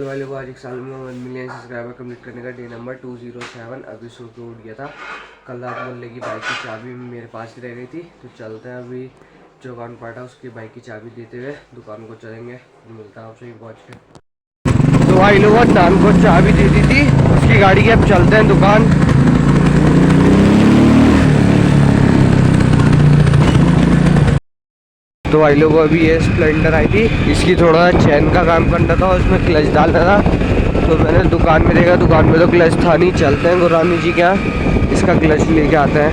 वाले को आज 1 साल में 1 मिलियन सब्सक्राइबर कंप्लीट करने का डे नंबर 207। अभी सो के उठ गया था। कल रात मुल्ले की बाइक की चाबी मेरे पास ही रह गई थी, तो चलते हैं अभी जो दुकान पाटा उसकी बाइक की चाबी देते हुए दुकान को चलेंगे। मिलता है आपसे ही पहुँच के। तो भाई लोगों नान को चाबी दे दी थी उसकी गाड़ी की, अब चलते हैं दुकान। तो भाई लोगों अभी ये स्प्लेंडर आई थी, इसकी थोड़ा चैन का काम करना था, उसमें क्लच डालना था। तो मैंने दुकान में देखा, दुकान में तो क्लच था नहीं। चलते हैं गुरामी जी के यहाँ, इसका क्लच लेके आते हैं।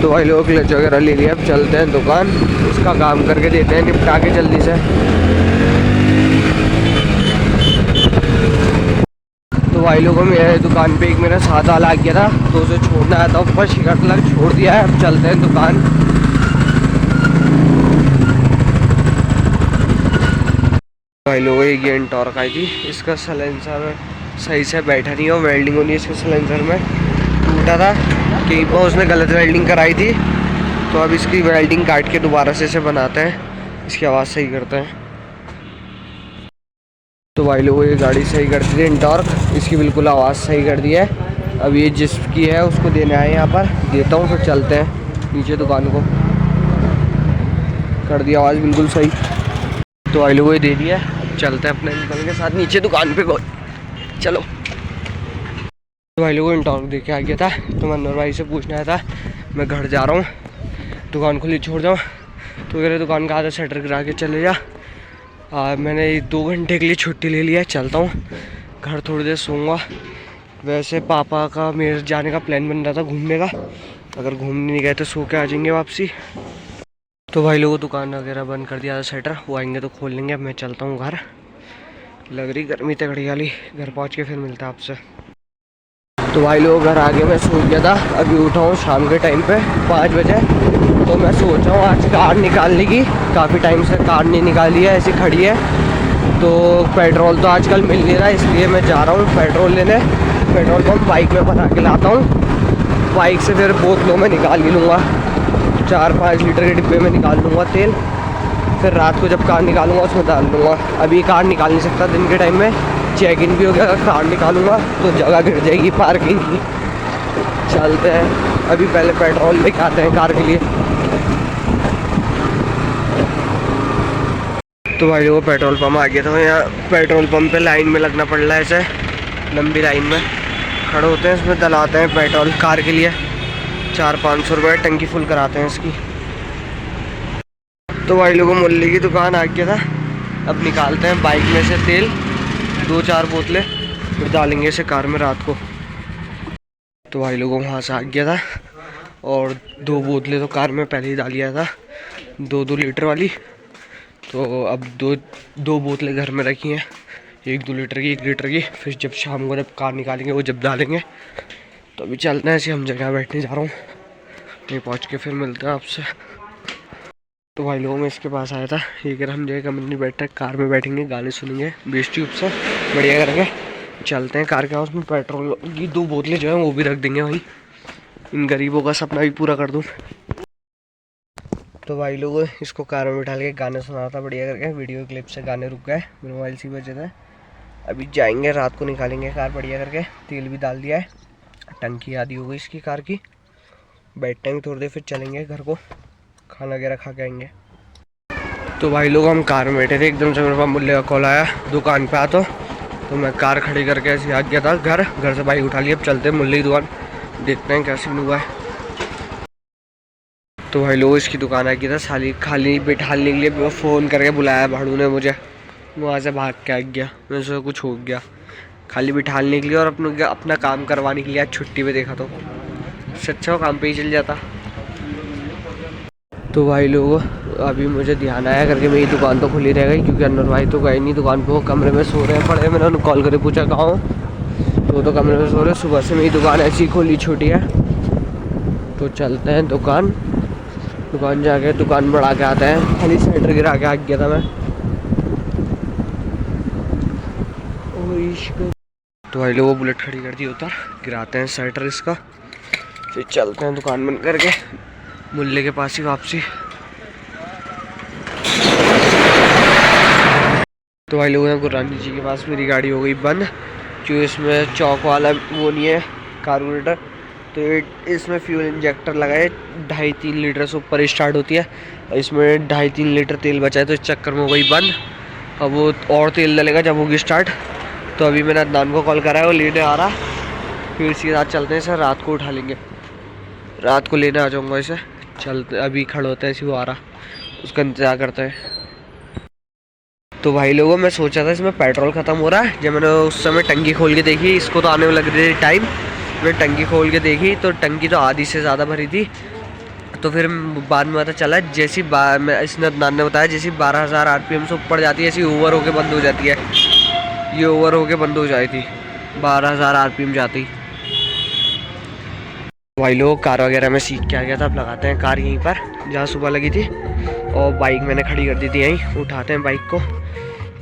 तो भाई लोग क्लच वगैरह ले लिया, अब चलते हैं दुकान, इसका काम करके देते हैं निपटा के जल्दी से। तो भाई लोगों मेरे दुकान पे एक मेरा सादा आ गया था, तो उसे छोड़ना आया था ऊपर, शिकट लग छोड़ दिया है। अब चलते हैं दुकान। भाई लोगों ये गेन टॉर्क आई थी, इसका सलेंसर सही से बैठा नहीं हो, वेल्डिंग होनी है इसके सलेंसर में, टूटा था कहीं पर, उसने गलत वेल्डिंग कराई थी। तो अब इसकी वेल्डिंग काट के दोबारा से इसे बनाते हैं, इसकी आवाज़ सही करते हैं। तो भाई लोगों ये गाड़ी सही कर दी है टॉर्क, इसकी बिल्कुल आवाज़ सही कर दी है। अब ये जिसकी है उसको देने आए यहाँ पर, देता हूँ फिर चलते हैं नीचे दुकान को। कर दिया आवाज़ बिल्कुल सही। तो भाई लोगों ये दे दिया, अब चलते हैं अपने अंकल के साथ नीचे दुकान पे को। चलो। तो भाई लोगों टॉर्क दे के आ गया था, तो मनोहर भाई से पूछना आया था मैं घर जा रहा हूँ, दुकान खुली छोड़ जाऊँ। तो कह रहे दुकान का आधा शटर गिरा के चले जा। मैंने 2 घंटे के लिए छुट्टी ले लिया, चलता हूँ घर, थोड़ी देर सोऊंगा। वैसे पापा का मेरे जाने का प्लान बन रहा था घूमने का, अगर घूमने नहीं गए तो सो के आ जाएंगे वापसी। तो भाई लोगों दुकान वगैरह बंद कर दिया था शटर, वो आएंगे तो खोल लेंगे। अब मैं चलता हूँ घर, लग रही गर्मी तगड़ी वाली। घर पहुँच के फिर मिलता है आपसे। तो भाई लोग घर आगे मैं सो गया था, अभी उठा हूँ शाम के टाइम पे 5 बजे। तो मैं सोच रहा हूँ आज कार निकालने की, काफ़ी टाइम से कार नहीं निकाली है, ऐसी खड़ी है। तो पेट्रोल तो आजकल मिल नहीं रहा, इसलिए मैं जा रहा हूँ पेट्रोल लेने। पेट्रोल पंप बाइक में भरा के लाता हूँ, बाइक से फिर बोतलों में निकाल ही लूँगा, 4-5 लीटर के डिब्बे में निकाल लूँगा तेल। फिर रात को जब कार निकालूंगा उसमें डाल लूँगा। अभी कार निकाल नहीं सकता दिन के टाइम में, चेक इन भी हो गया, अगर कार निकालूंगा तो जगह गिर जाएगी पार्किंग की। चलते हैं अभी पहले पेट्रोल लेके आते हैं कार के लिए। तो भाई वो पेट्रोल पंप आ गया था, यहाँ पेट्रोल पंप पे लाइन में लगना पड़ रहा है, ऐसे लंबी लाइन में खड़े होते हैं, इसमें डलाते हैं पेट्रोल कार के लिए। 400-500 रुपये टंकी फुल कराते हैं इसकी। तो भाई लोगों मुल्ले की दुकान आ गया था, अब निकालते हैं बाइक में से तेल, 2-4 बोतलें, फिर डालेंगे इसे कार में रात को। तो भाई लोगों वहाँ से आ गया था, और 2 बोतलें तो कार में पहले ही डाल दिया था, 2-2 लीटर वाली। तो अब दो बोतलें घर में रखी हैं, 1-2 लीटर की, 1 लीटर की। फिर जब शाम को जब कार निकालेंगे वो जब डालेंगे। तो अभी चलते हैं, ऐसे हम जगह बैठने जा रहा हूँ, नहीं पहुँच के फिर मिलते हैं आपसे। तो भाई लोगों में इसके पास आया था, ये कह रहा हम जगह कमरे में बैठे कार में बैठेंगे, गाने सुनेंगे 20 ट्यूब से बढ़िया करके। चलते हैं कार के हाउस में, पेट्रोल की 2 बोतलें जो हैं वो भी रख देंगे भाई, इन गरीबों का सपना भी पूरा कर दूँ। तो भाई लोग इसको कार में बिठा के गाने सुना था बढ़िया करके, वीडियो क्लिप से गाने रुक गए, मेरे मोबाइल से बजे थे। अभी जाएंगे रात को निकालेंगे कार बढ़िया करके, तेल भी डाल दिया है, टंकी आधी हो गई इसकी कार की। बैठेंगे थोड़ी देर फिर चलेंगे घर को, खाना वगैरह खा के आएंगे। तो भाई लोग हम कार में बैठे थे, एकदम से मेरे पास मुल्ले का कॉल आया दुकान पे आ। तो मैं कार खड़ी करके ऐसे आ गया था घर से बाइक उठा लिया। अब चलते हैं मुल्ले की दुकान, देखते हैं क्या सीन हुआ है। तो भाई लोग इसकी दुकान आ गया था, साली खाली बैठाने के लिए फ़ोन करके बुलाया भाड़ू ने मुझे, वहाँ से भाग के आ गया, मैं सोचा कुछ हो गया। खाली बिठाने के लिए और अपना काम करवाने के लिए आज छुट्टी पे देखा, तो इससे अच्छा वो काम पे ही चल जाता। तो भाई लोग अभी मुझे ध्यान आया करके मेरी दुकान तो खुली रह गई, क्योंकि अनवर भाई तो गए नहीं दुकान पे, वो कमरे में सो रहे पड़े। मैंने उन्हें कॉल करके पूछा कहाँ हो, तो तो कमरे में सो रहे। सुबह से मेरी दुकान ऐसी खुली छोटी है। तो चलते हैं दुकान जाके दुकान बढ़ा के आते हैं। खाली शटर गिरा के आ गया था मैं। तो भाई लोग वो बुलेट खड़ी कर दी उतर, गिराते हैं शटर इसका, फिर चलते हैं दुकान बंद करके मुल्ले के पास ही वापसी। तो भाई लोगों ने गुरानी जी के पास मेरी गाड़ी हो गई बंद, क्योंकि इसमें चौक वाला वो नहीं है कार्बोरेटर। तो ये इसमें फ्यूल इंजेक्टर लगा है, 2.5-3 लीटर से ऊपर स्टार्ट होती है, इसमें 2.5-3 लीटर तेल बचा है, तो इस चक्कर में हो गई बंद। अब वो और तेल डलेगा जब होगी स्टार्ट। तो अभी मैंने अदनान को कॉल करा है, वो लेने आ रहा, फिर इसके साथ चलते हैं। सर रात को उठा लेंगे, रात को लेने आ जाऊँगा इसे। चलते अभी खड़े होते हैं, इसी वो आ रहा, उसका इंतज़ार करते हैं। तो भाई लोगों मैं सोचा था इसमें पेट्रोल ख़त्म हो रहा है, जब मैंने उस समय टंकी खोल के देखी, इसको तो आने में लग रही थी टाइम, मैं टंकी खोल के देखी तो टंकी तो आधी से ज़्यादा भरी थी। तो फिर बाद में पता चला जैसी मैं इसने अदनान ने बताया जैसी 12,000 RPM से ऊपर जाती है ऐसी ओवर होके बंद हो जाती है। ये ओवर होके बंद हो जाती थी 12,000 RPM जाती। भाई लोग कार वगैरह में सीख के आ गया था, अब लगाते हैं कार यहीं पर जहाँ सुबह लगी थी, और बाइक मैंने खड़ी कर दी थी यहीं। उठाते हैं बाइक को,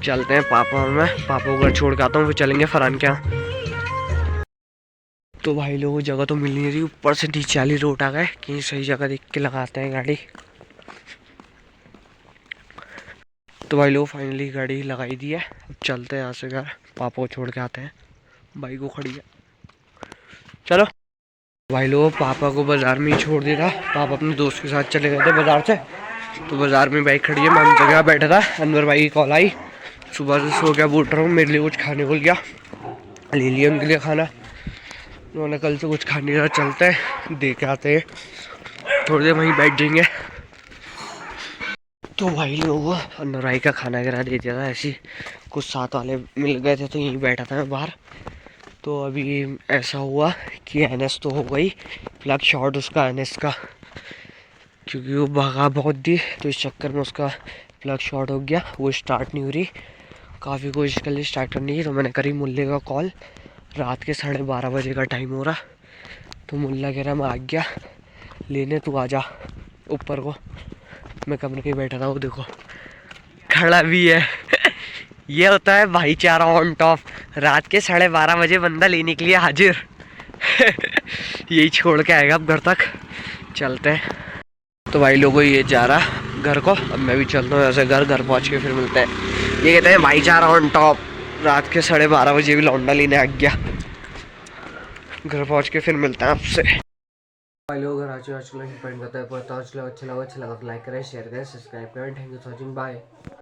चलते हैं पापा और मैं, पापा को घर छोड़ के आता हूँ, फिर चलेंगे फरहान के यहाँ। तो भाई लोगों जगह तो मिल नहीं रही, ऊपर से नीचे वाली रोड आ गए, कहीं सही जगह देख के लगाते हैं गाड़ी। तो भाई लोग फाइनली गाड़ी लगाई दी है, अब चलते हैं यहाँ से घर, पापा को छोड़ के आते हैं। बाइक को खड़ी है, चलो। भाई लोग पापा को बाज़ार में ही छोड़ दिया था, पापा अपने दोस्त के साथ चले गए थे बाज़ार से। तो बाज़ार में बाइक खड़ी है, मैं जगह बैठा था, अनवर भाई की कॉल आई, सुबह से सो गया, बोल रहा हूँ मेरे लिए कुछ खाने को गया, ले लिया उनके लिए खाना, उन्होंने कल से कुछ खाने का। चलते हैं दे के आते हैं, थोड़ी देर वहीं बैठ जाएंगे। तो भाई लोगों अनवर भाई का खाना वगैरह दे दिया था, ऐसे कुछ साथ वाले मिल गए थे तो यहीं बैठा था मैं बाहर। तो अभी ऐसा हुआ कि NS तो हो गई प्लग शॉर्ट उसका NS का, क्योंकि वो भगा बहुत दी, तो इस चक्कर में उसका प्लग शॉर्ट हो गया, वो स्टार्ट नहीं हो रही। काफ़ी कोशिश कर ली स्टार्ट करने की, तो मैंने करी मुल्ले का कॉल, रात के 12:30 बजे का टाइम हो रहा। तो मुल्ला कह रहा मैं आ गया लेने, तू आ जा ऊपर को। मैं कमरे में बैठा था, वो देखो खड़ा भी है ये होता है भाईचारा ऑन टॉप, रात के 12:30 बजे बंदा लेने के लिए हाजिर यही छोड़ के आएगा अब घर तक, चलते हैं। तो भाई लोगों ये जा रहा घर को, अब मैं भी चलता हूँ ऐसे घर पहुँच के फिर मिलते हैं। ये कहते हैं भाईचारा ऑन टॉप, रात के 12:30 बजे भी लौंडा लेने आ गया। घर पहुँच के फिर मिलते हैं आपसे। भाई लोग घर आज अच्छा लगा तो लाइक करें, शेयर करें, सब्सक्राइब करें। Thank you for watching, bye.